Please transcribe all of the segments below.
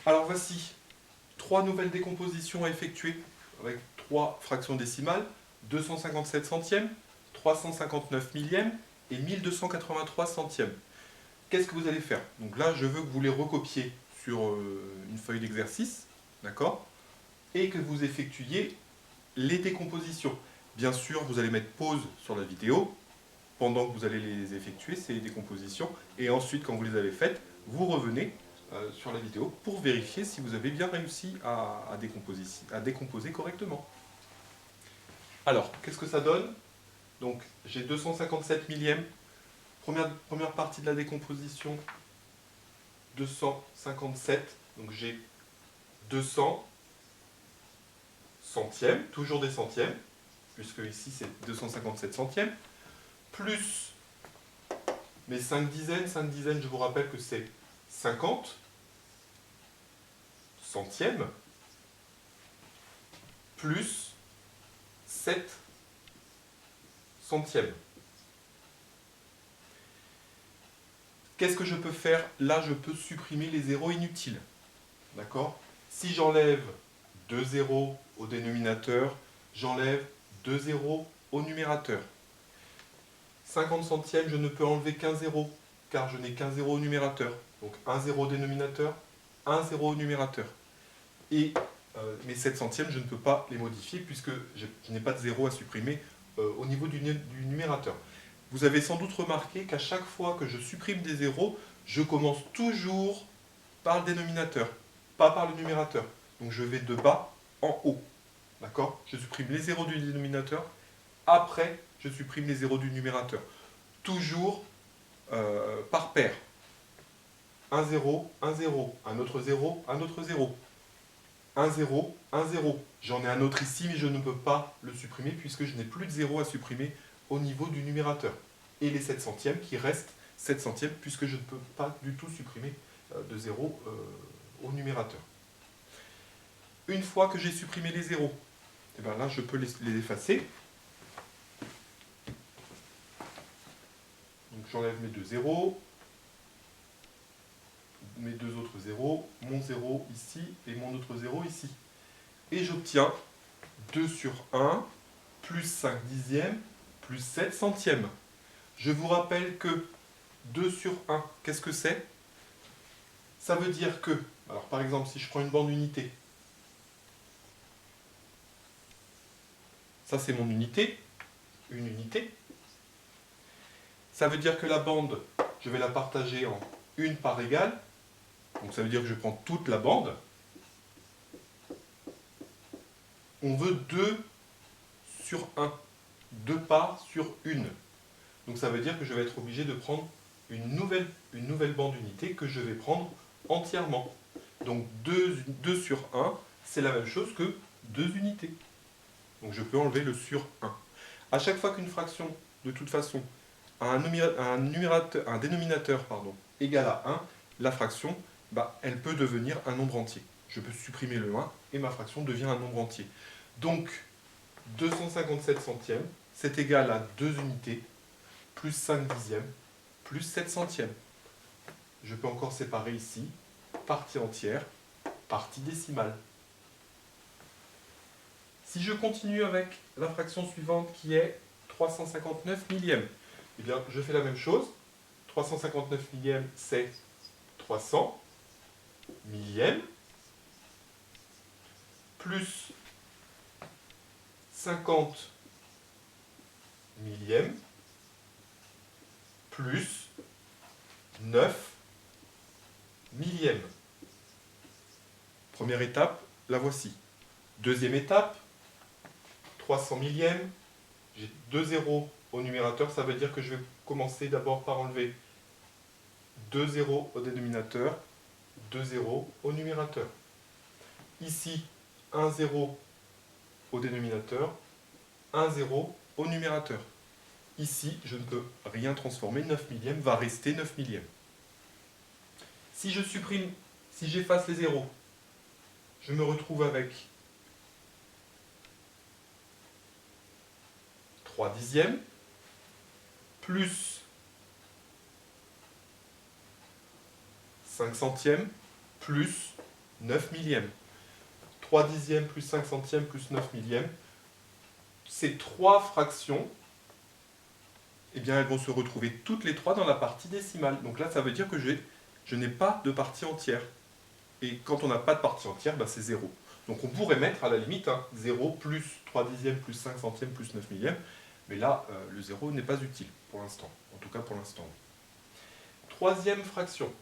Alors voici 3 nouvelles décompositions à effectuer avec 3 fractions décimales, 257 centièmes, 359 millièmes et 1283 centièmes. Qu'est-ce que vous allez faire? Donc là, je veux que vous les recopiez sur une feuille d'exercice, d'accord? Et que vous effectuiez les décompositions. Bien sûr, vous allez mettre pause sur la vidéo pendant que vous allez les effectuer, ces décompositions, et ensuite, quand vous les avez faites, vous revenez sur la vidéo pour vérifier si vous avez bien réussi à décomposer correctement. Alors, qu'est-ce que ça donne? Donc, j'ai 257 millièmes. Première partie de la décomposition, 257. Donc, j'ai 200 centièmes, toujours des centièmes, puisque ici c'est 257 centièmes, plus mes 5 dizaines. 5 dizaines, je vous rappelle que c'est 50 centièmes, plus 7 centièmes. Qu'est-ce que je peux faire? Là, je peux supprimer les zéros inutiles. D'accord? Si j'enlève 2 zéros au dénominateur, j'enlève 2 zéros au numérateur. 50 centièmes, je ne peux enlever qu'un zéro, car je n'ai qu'un zéro au numérateur. Donc un zéro au dénominateur, un zéro au numérateur. Et mes 7 centièmes, je ne peux pas les modifier puisque je n'ai pas de zéro à supprimer au niveau du numérateur. Vous avez sans doute remarqué qu'à chaque fois que je supprime des zéros, je commence toujours par le dénominateur, pas par le numérateur. Donc je vais de bas en haut. D'accord? Je supprime les zéros du dénominateur, après je supprime les zéros du numérateur. Toujours par paire. Un zéro, un zéro, un autre zéro, un autre zéro. Un zéro, un zéro. J'en ai un autre ici, mais je ne peux pas le supprimer puisque je n'ai plus de zéro à supprimer au niveau du numérateur. Et les 7 centièmes qui restent 7 centièmes puisque je ne peux pas du tout supprimer de zéro au numérateur. Une fois que j'ai supprimé les zéros, et bien là je peux les effacer. Donc j'enlève mes deux zéros, mes deux autres zéros, mon zéro ici et mon autre zéro ici. Et j'obtiens 2 sur 1 plus 5 dixièmes plus 7 centièmes. Je vous rappelle que 2 sur 1, qu'est-ce que c'est? Ça veut dire que, alors par exemple, si je prends une bande unité, ça c'est mon unité, une unité. Ça veut dire que la bande, je vais la partager en une part égale. Donc ça veut dire que je prends toute la bande. On veut 2 sur 1, 2 parts sur une. Donc ça veut dire que je vais être obligé de prendre une nouvelle bande unité que je vais prendre entièrement. Donc 2 sur 1, c'est la même chose que 2 unités. Donc je peux enlever le sur 1. À chaque fois qu'une fraction, de toute façon, a un dénominateur égal à 1, la fraction, elle peut devenir un nombre entier. Je peux supprimer le 1 et ma fraction devient un nombre entier. Donc 257 centièmes, c'est égal à 2 unités, plus 5 dixièmes, plus 7 centièmes. Je peux encore séparer ici, partie entière, partie décimale. Si je continue avec la fraction suivante qui est 359 millièmes, eh bien, je fais la même chose. 359 millièmes, c'est 300 millièmes, plus 50 millièmes, plus 9 millièmes. Première étape, la voici. Deuxième étape, 300 millièmes, j'ai 2 zéros au numérateur, ça veut dire que je vais commencer d'abord par enlever 2 zéros au dénominateur, 2 zéros au numérateur. Ici, 1 zéro au dénominateur, 1 zéro au numérateur. Ici, je ne peux rien transformer, 9 millièmes va rester 9 millièmes. Si je supprime, si j'efface les zéros, je me retrouve avec 3 dixièmes, plus 5 centièmes, plus 9 millièmes. 3 dixièmes plus 5 centièmes plus 9 millièmes. Ces trois fractions, eh bien, elles vont se retrouver toutes les trois dans la partie décimale. Donc là, ça veut dire que je n'ai pas de partie entière. Et quand on n'a pas de partie entière, bah, c'est 0. Donc on pourrait mettre à la limite 0 plus 3 dixièmes plus 5 centièmes plus 9 millièmes. Mais là, le 0 n'est pas utile pour l'instant. En tout cas pour l'instant. Troisième fraction.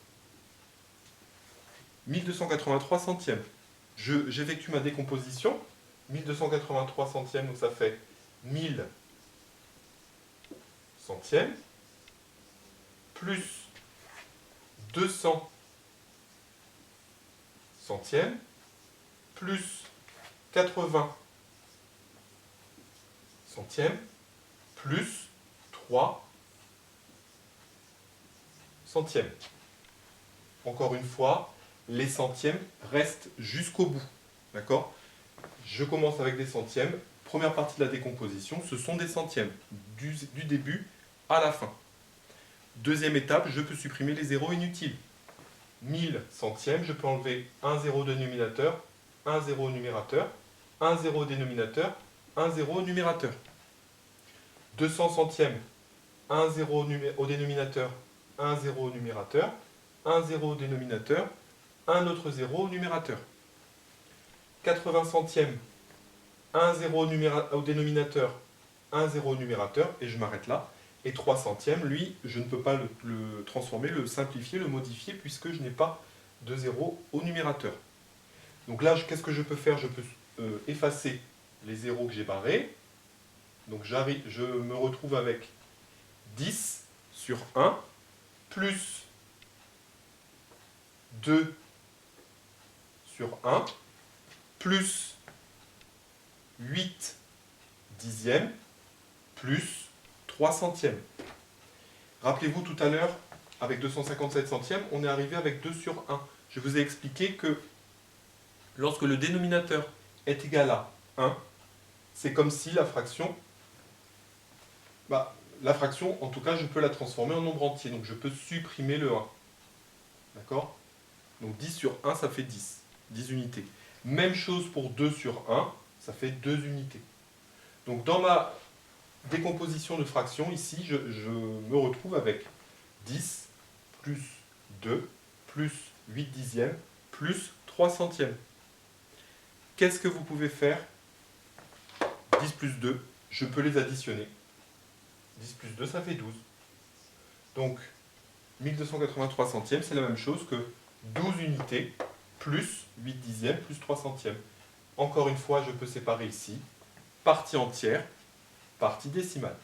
1283 centièmes. J'effectue ma décomposition. 1283 centièmes, donc ça fait 1000 centièmes, plus 200 centièmes, plus 80 centièmes, plus 3 centièmes. Encore une fois, les centièmes restent jusqu'au bout. D'accord ? Je commence avec des centièmes. Première partie de la décomposition, ce sont des centièmes, du début à la fin. Deuxième étape, je peux supprimer les zéros inutiles. 1000 centièmes, je peux enlever un zéro au dénominateur, un zéro au numérateur, un zéro au dénominateur, un zéro au numérateur. 200 centièmes, un zéro au dénominateur, un zéro au numérateur, un zéro au dénominateur, un autre zéro au numérateur. 80 centièmes, un zéro au dénominateur, un zéro au numérateur, et je m'arrête là. Et 3 centièmes, lui, je ne peux pas le transformer, le simplifier, le modifier, puisque je n'ai pas de zéro au numérateur. Donc là, qu'est-ce que je peux faire? Je peux effacer les zéros que j'ai barrés. Donc je me retrouve avec 10 sur 1, plus 2 sur 1, plus 8 dixièmes, plus 3 centièmes. Rappelez-vous tout à l'heure, avec 257 centièmes, on est arrivé avec 2 sur 1. Je vous ai expliqué que lorsque le dénominateur est égal à 1, c'est comme si la fraction, en tout cas, je peux la transformer en nombre entier. Donc je peux supprimer le 1. D'accord? Donc 10 sur 1, ça fait 10. 10 unités. Même chose pour 2 sur 1, ça fait 2 unités. Donc dans ma décomposition de fractions, ici, je me retrouve avec 10 plus 2 plus 8 dixièmes plus 3 centièmes. Qu'est-ce que vous pouvez faire? 10 plus 2, je peux les additionner. 10 plus 2, ça fait 12. Donc, 1283 centièmes, c'est la même chose que 12 unités plus 8 dixièmes plus 3 centièmes. Encore une fois, je peux séparer ici partie entière, partie décimale.